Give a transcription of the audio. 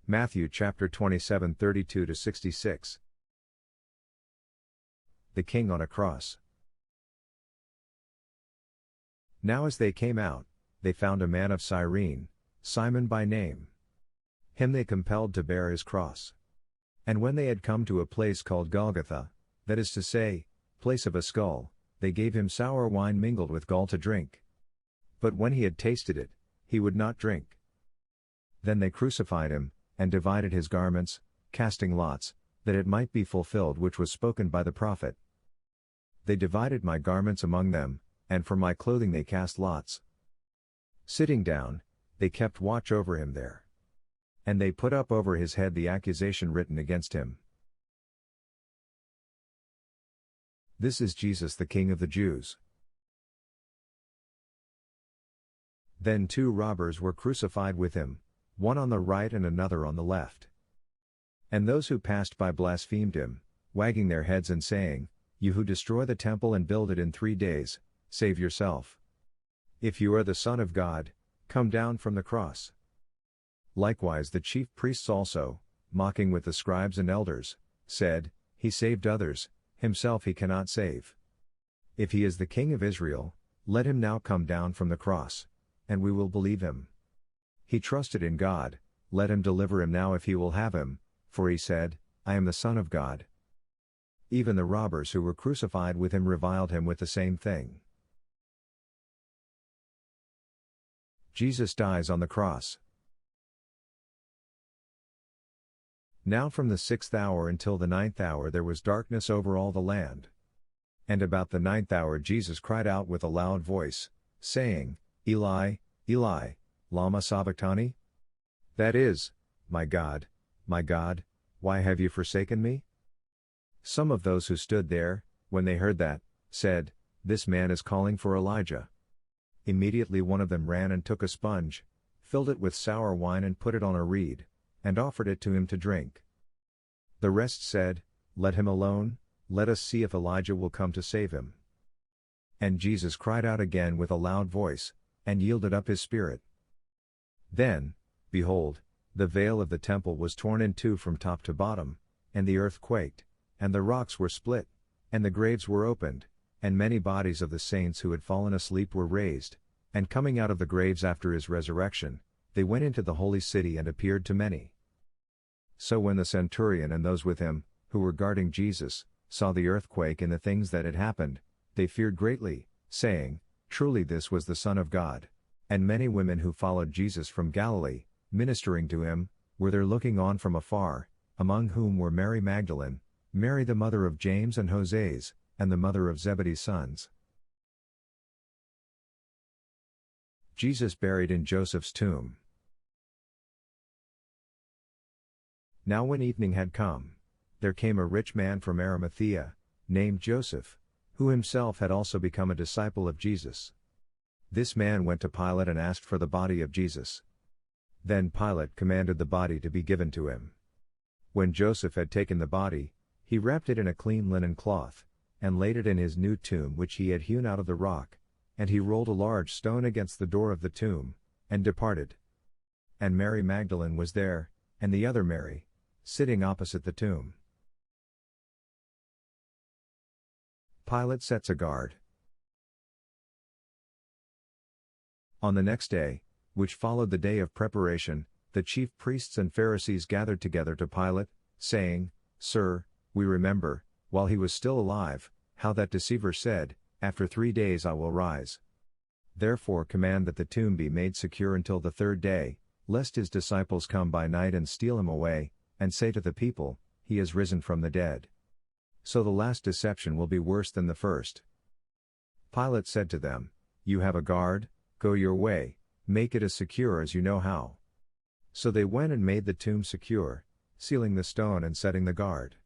Matthew chapter 27 32-66. The King on a Cross. Now as they came out, they found a man of Cyrene, Simon by name. Him they compelled to bear his cross. And when they had come to a place called Golgotha, that is to say, place of a skull, they gave him sour wine mingled with gall to drink. But when he had tasted it, he would not drink. Then they crucified him, and divided his garments, casting lots, that it might be fulfilled which was spoken by the prophet. They divided my garments among them, and for my clothing they cast lots. Sitting down, they kept watch over him there. And they put up over his head the accusation written against him. This is Jesus the King of the Jews. Then 2 robbers were crucified with him, one on the right and another on the left. And those who passed by blasphemed him, wagging their heads and saying, You who destroy the temple and build it in 3 days, save yourself. If you are the Son of God, come down from the cross. Likewise the chief priests also, mocking with the scribes and elders, said, He saved others, himself he cannot save. If he is the King of Israel, let him now come down from the cross, and we will believe him. He trusted in God, let him deliver him now if he will have him, for he said, I am the Son of God. Even the robbers who were crucified with him reviled him with the same thing. Jesus dies on the cross. Now from the 6th hour until the 9th hour there was darkness over all the land. And about the 9th hour Jesus cried out with a loud voice, saying, Eli, Eli, lama sabachthani? That is, my God, why have you forsaken me? Some of those who stood there, when they heard that, said, This man is calling for Elijah. Immediately one of them ran and took a sponge, filled it with sour wine and put it on a reed, and offered it to him to drink. The rest said, Let him alone, let us see if Elijah will come to save him. And Jesus cried out again with a loud voice, and yielded up his spirit. Then, behold, the veil of the temple was torn in 2 from top to bottom, and the earth quaked, and the rocks were split, and the graves were opened, and many bodies of the saints who had fallen asleep were raised, and coming out of the graves after his resurrection, they went into the holy city and appeared to many. So when the centurion and those with him, who were guarding Jesus, saw the earthquake and the things that had happened, they feared greatly, saying, Truly this was the Son of God. And many women who followed Jesus from Galilee, ministering to him, were there looking on from afar, among whom were Mary Magdalene, Mary the mother of James and Joses, and the mother of Zebedee's sons. Jesus buried in Joseph's tomb. Now when evening had come, there came a rich man from Arimathea, named Joseph, who himself had also become a disciple of Jesus. This man went to Pilate and asked for the body of Jesus. Then Pilate commanded the body to be given to him. When Joseph had taken the body, he wrapped it in a clean linen cloth, and laid it in his new tomb which he had hewn out of the rock, and he rolled a large stone against the door of the tomb, and departed. And Mary Magdalene was there, and the other Mary, sitting opposite the tomb. Pilate sets a guard. On the next day, which followed the day of preparation, the chief priests and Pharisees gathered together to Pilate, saying, Sir, we remember, while he was still alive, how that deceiver said, After 3 days I will rise. Therefore command that the tomb be made secure until the 3rd day, lest his disciples come by night and steal him away, and say to the people, He has risen from the dead. So the last deception will be worse than the first. Pilate said to them, You have a guard, go your way, make it as secure as you know how. So they went and made the tomb secure, sealing the stone and setting the guard.